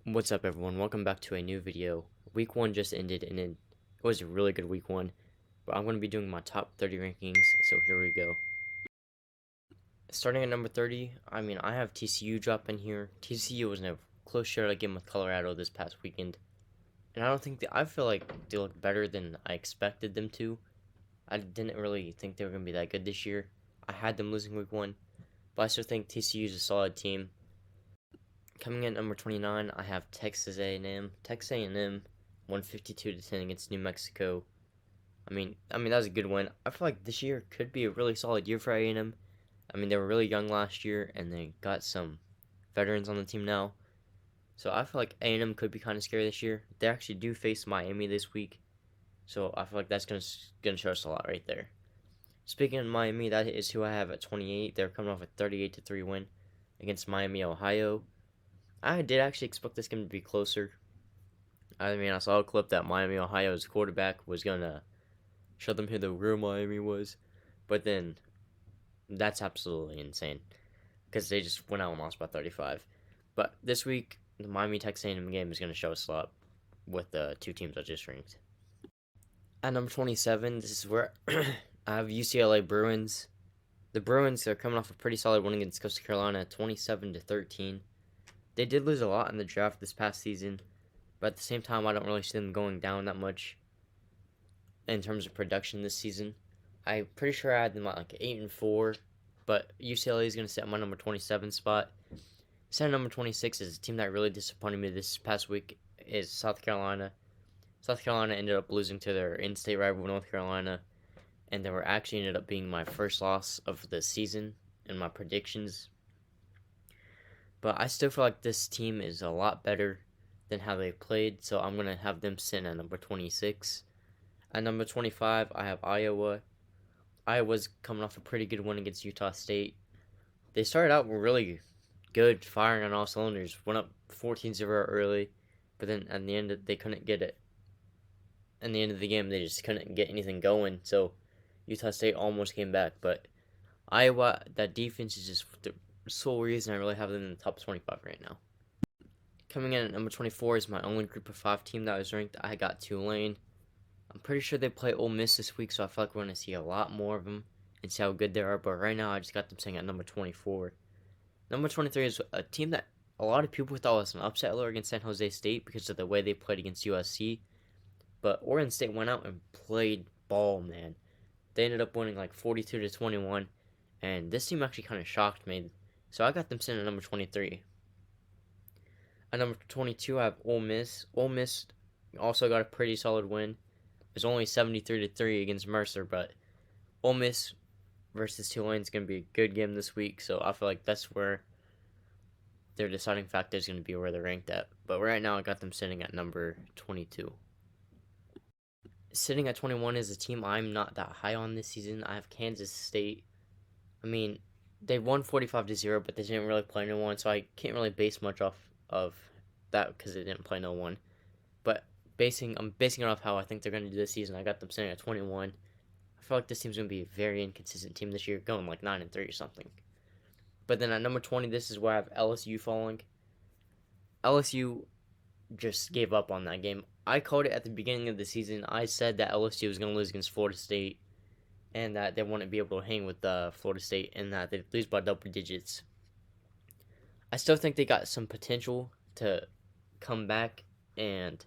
What's up, everyone? Welcome back to a new video. Week 1 just ended, and it was a really good week 1. But I'm going to be doing my top 30 rankings, so here we go. Starting at number 30, I have TCU dropping here. TCU was in a close shootout game with Colorado this past weekend. And I feel like they look better than I expected them to. I didn't really think they were going to be that good this year. I had them losing week 1, but I still think TCU is a solid team. Coming in at number 29, I have Texas A&M. Texas A&M won 52-10 against New Mexico. That was a good win. I feel like this year could be a really solid year for A&M. They were really young last year, and they got some veterans on the team now. So I feel like A&M could be kind of scary this year. They actually do face Miami this week, so I feel like that's gonna show us a lot right there. Speaking of Miami, that is who I have at 28. They're coming off a 38-3 win against Miami, Ohio. I did actually expect this game to be closer. I saw a clip that Miami, Ohio's quarterback was going to show them who the real Miami was. But then, that's absolutely insane. Because they just went out and lost by 35. But this week, the Miami Texas A&M game is going to show us a lot with the two teams I just ranked. At number 27, this is where I have UCLA Bruins. The Bruins are coming off a pretty solid win against Coastal Carolina, 27-13. They did lose a lot in the draft this past season, but at the same time, I don't really see them going down that much in terms of production this season. I'm pretty sure I had them at like 8-4, but UCLA is going to sit at my number 27 spot. Set at number 26 is a team that really disappointed me this past week is South Carolina. South Carolina ended up losing to their in-state rival North Carolina, and they were actually ended up being my first loss of the season in my predictions. But I still feel like this team is a lot better than how they played, so I'm going to have them sitting at number 26. At number 25, I have Iowa. Iowa's coming off a pretty good win against Utah State. They started out really good, firing on all cylinders. Went up 14-0 early, but then at the end, they couldn't get it. In the end of the game, they just couldn't get anything going, so Utah State almost came back. But Iowa, that defense is just the sole reason I really have them in the top 25 right now. Coming in at number 24 is my only group of 5 team that was ranked. I got Tulane. I'm pretty sure they play Ole Miss this week, so I feel like we're going to see a lot more of them and see how good they are. But right now, I just got them sitting at number 24. Number 23 is a team that a lot of people thought was an upset alert against San Jose State because of the way they played against USC. But Oregon State went out and played ball, man. They ended up winning like 42-21, and this team actually kind of shocked me. So I got them sitting at number 23. At number 22, I have Ole Miss. Ole Miss also got a pretty solid win. It was only 73-3 against Mercer, but Ole Miss versus Tulane is going to be a good game this week, so I feel like that's where their deciding factor is going to be where they're ranked at. But right now, I got them sitting at number 22. Sitting at 21 is a team I'm not that high on this season. I have Kansas State. They won 45-0, but they didn't really play no one, so I can't really base much off of that because they didn't play no one. But I'm basing it off how I think they're going to do this season. I got them sitting at 21. I feel like this team's going to be a very inconsistent team this year, going like 9-3 or something. But then at number 20, this is where I have LSU falling. LSU just gave up on that game. I called it at the beginning of the season. I said that LSU was going to lose against Florida State and that they wouldn't be able to hang with Florida State and that they'd lose by double digits. I still think they got some potential to come back and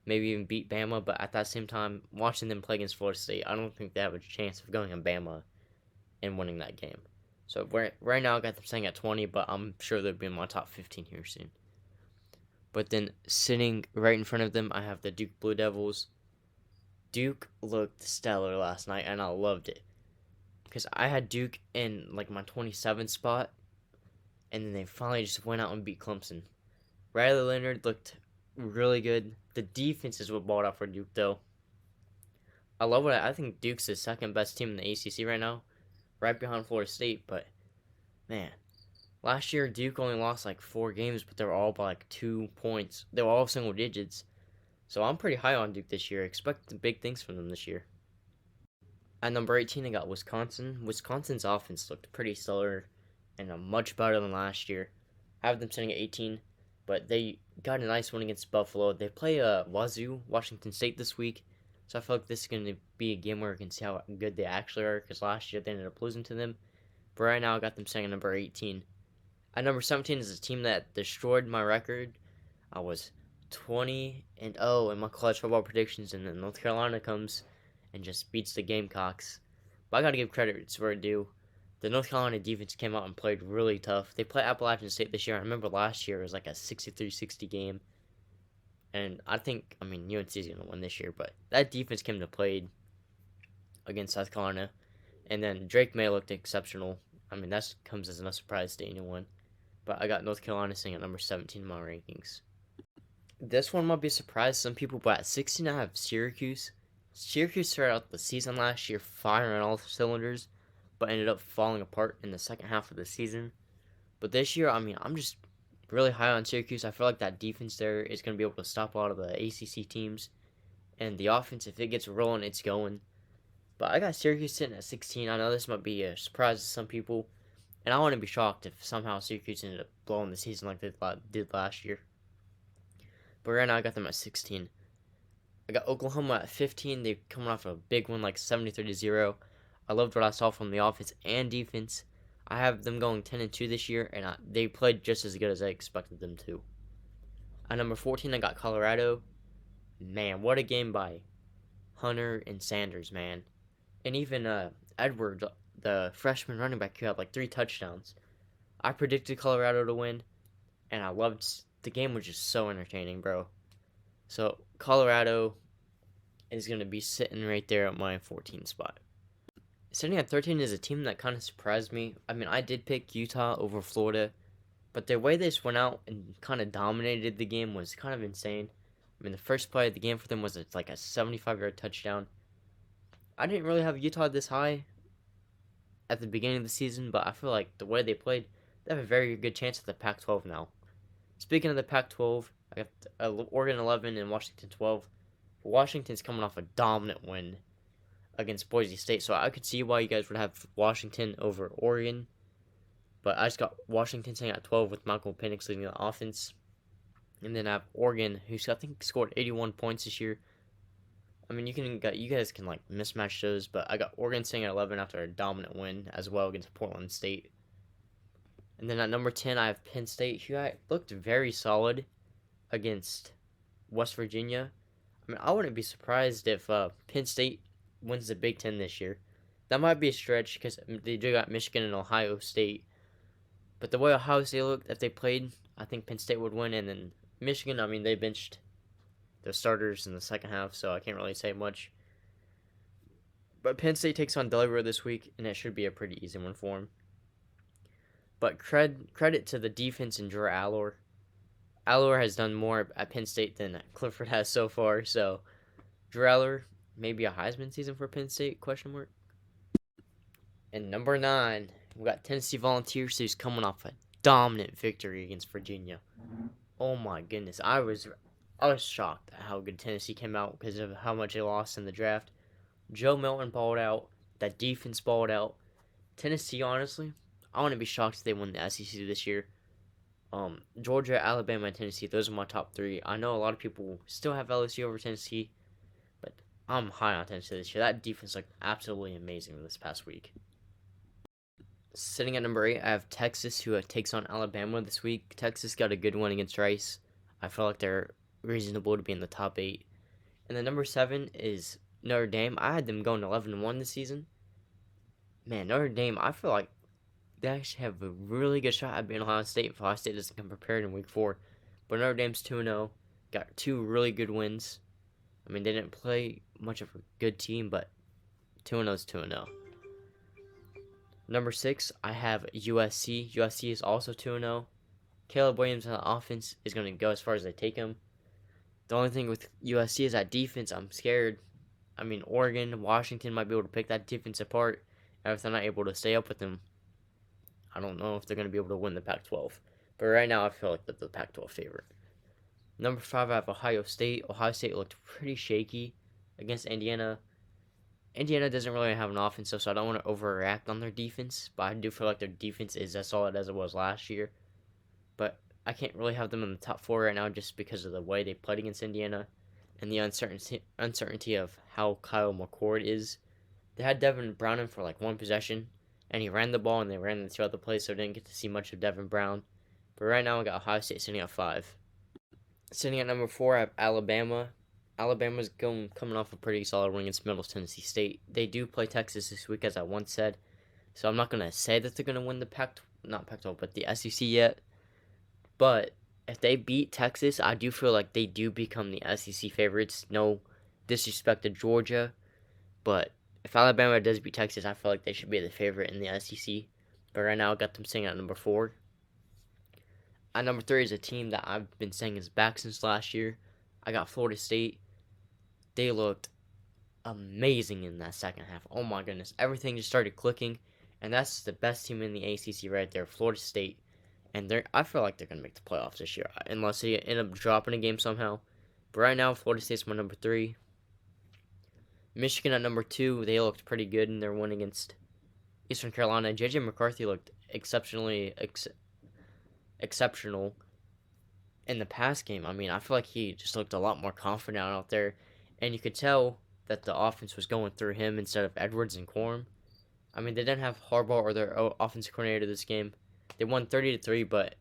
maybe even beat Bama, but at that same time, watching them play against Florida State, I don't think they have a chance of going on Bama and winning that game. So right now I got them staying at 20, but I'm sure they'll be in my top 15 here soon. But then sitting right in front of them, I have the Duke Blue Devils. Duke looked stellar last night, and I loved it. Because I had Duke in like my 27th spot, and then they finally just went out and beat Clemson. Riley Leonard looked really good. The defense is what balled out for Duke, though. I think Duke's the second best team in the ACC right now, right behind Florida State. But man, last year Duke only lost like 4 games, but they were all by like 2 points. They were all single digits. So I'm pretty high on Duke this year. Expect big things from them this year. At number 18, I got Wisconsin. Wisconsin's offense looked pretty stellar and much better than last year. I have them sitting at 18. but they got a nice win against Buffalo. They play Wazoo, Washington State this week, so I feel like this is going to be a game where we can see how good they actually are, because last year they ended up losing to them. But right now I got them saying number 18. At number 17 is a team that destroyed my record. I was 20-0 in my college football predictions, and then North Carolina comes and just beats the Gamecocks. But I got to give credit where it's due. The North Carolina defense came out and played really tough. They played Appalachian State this year. I remember last year it was like a 63-60 game. And I mean, UNC is going to win this year, but that defense came to play against South Carolina. And then Drake May looked exceptional. I mean, that comes as no surprise to anyone. But I got North Carolina sitting at number 17 in my rankings. This one might be a surprise to some people, but at 16 I have Syracuse. Syracuse started out the season last year firing all cylinders, but ended up falling apart in the second half of the season. But this year, I mean, I'm just really high on Syracuse. I feel like that defense there is going to be able to stop a lot of the ACC teams. And the offense, if it gets rolling, it's going. But I got Syracuse sitting at 16. I know this might be a surprise to some people. And I wouldn't be shocked if somehow Syracuse ended up blowing the season like they did last year. But right now I got them at 16. I got Oklahoma at 15. They're coming off a big one like 73-0. I loved what I saw from the offense and defense. I have them going 10-2 this year, and they played just as good as I expected them to. At number 14, I got Colorado. Man, what a game by Hunter and Sanders, man. And even Edwards, the freshman running back, who had like 3 touchdowns. I predicted Colorado to win, and I loved the game. Was just so entertaining, bro. So Colorado is going to be sitting right there at my 14 spot. Sitting at 13 is a team that kind of surprised me. I mean, I did pick Utah over Florida, but the way they just went out and kind of dominated the game was kind of insane. I mean, the first play of the game for them was like a 75-yard touchdown. I didn't really have Utah this high at the beginning of the season, but I feel like the way they played, they have a very good chance at the Pac-12 now. Speaking of the Pac-12, I got Oregon 11 and Washington 12. Washington's coming off a dominant win against Boise State, so I could see why you guys would have Washington over Oregon. But I just got Washington sitting at 12 with Michael Penix leading the offense. And then I have Oregon, who I think scored 81 points this year. I mean, you guys can like mismatch those, but I got Oregon sitting at 11 after a dominant win as well against Portland State. And then at number 10, I have Penn State, who looked very solid against West Virginia. I mean, I wouldn't be surprised if Penn State wins the Big Ten this year. That might be a stretch because they do got Michigan and Ohio State. But the way Ohio State looked, if they played, I think Penn State would win. And then Michigan, I mean, they benched their starters in the second half, so I can't really say much. But Penn State takes on Delaware this week, and it should be a pretty easy one for them. But credit to the defense and Drew Allor. Allor has done more at Penn State than Clifford has so far, so Drew Allor, maybe a Heisman season for Penn State, question mark. And number 9, we got Tennessee Volunteers, who's coming off a dominant victory against Virginia. Oh my goodness, I was shocked at how good Tennessee came out because of how much they lost in the draft. Joe Milton balled out, that defense balled out. Tennessee, honestly, I wouldn't be shocked if they win the SEC this year. Georgia, Alabama, and Tennessee, those are my top 3. I know a lot of people still have LSU over Tennessee, but I'm high on Tennessee this year. That defense looked absolutely amazing this past week. Sitting at number 8, I have Texas, who takes on Alabama this week. Texas got a good win against Rice. I feel like they're reasonable to be in the top 8. And then number 7 is Notre Dame. I had them going 11-1 this season. Man, Notre Dame, I feel like they actually have a really good shot at being Ohio State if Ohio State doesn't come prepared in week 4. But Notre Dame's 2-0. Got 2 really good wins. I mean, they didn't play much of a good team, but 2-0 is 2-0. Number 6, I have USC. USC is also 2-0. Caleb Williams on the offense is going to go as far as they take him. The only thing with USC is that defense. I'm scared. I mean, Oregon, Washington might be able to pick that defense apart. And if they're not able to stay up with them, I don't know if they're going to be able to win the Pac-12. But right now, I feel like they're the Pac-12 favorite. Number 5, I have Ohio State. Ohio State looked pretty shaky against Indiana. Indiana doesn't really have an offense, so I don't want to overreact on their defense. But I do feel like their defense is as solid as it was last year. But I can't really have them in the top 4 right now just because of the way they played against Indiana and the uncertainty of how Kyle McCord is. They had Devin Brown in for like one possession, and he ran the ball and they ran the 2 other plays, so I didn't get to see much of Devin Brown. But right now I got Ohio State sitting at 5. Sitting at number 4, I have Alabama. Alabama's coming off a pretty solid win against Middle Tennessee State. They do play Texas this week, as I once said, so I'm not gonna say that they're gonna win the not Pac-12, but the SEC yet. But if they beat Texas, I do feel like they do become the SEC favorites. No disrespect to Georgia, but if Alabama does beat Texas, I feel like they should be the favorite in the SEC. But right now, I got them sitting at number 4. At number 3 is a team that I've been saying is back since last year. I got Florida State. They looked amazing in that second half. Oh my goodness, everything just started clicking, and that's the best team in the ACC right there, Florida State. And I feel like they're gonna make the playoffs this year, unless they end up dropping a game somehow. But right now, Florida State's my number 3. Michigan at number 2. They looked pretty good in their win against Eastern Carolina. JJ McCarthy looked exceptional in the past game. I mean, I feel like he just looked a lot more confident out there, and you could tell that the offense was going through him instead of Edwards and Corum. I mean, they didn't have Harbaugh or their offensive coordinator this game. They won 30-3, but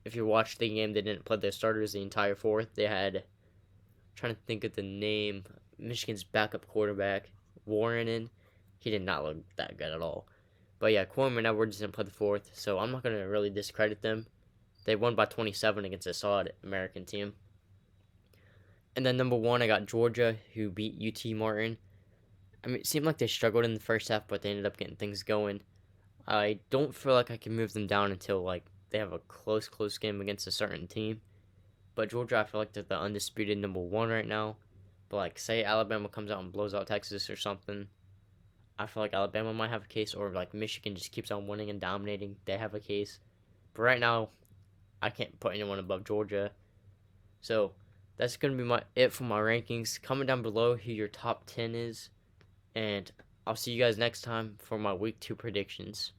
if you watched the game, they didn't play their starters the entire fourth. They had, I'm trying to think of the name, Michigan's backup quarterback, Warren in. He did not look that good at all. But yeah, Corum and Edwards didn't play the fourth, so I'm not going to really discredit them. They won by 27 against a solid American team. And then number 1, I got Georgia, who beat UT Martin. I mean, it seemed like they struggled in the first half, but they ended up getting things going. I don't feel like I can move them down until like they have a close game against a certain team. But Georgia, I feel like they're the undisputed number 1 right now. But like, say Alabama comes out and blows out Texas or something, I feel like Alabama might have a case, or like Michigan just keeps on winning and dominating, they have a case. But right now, I can't put anyone above Georgia. So that's gonna be it for my rankings. Comment down below who your top 10 is, and I'll see you guys next time for my week 2 predictions.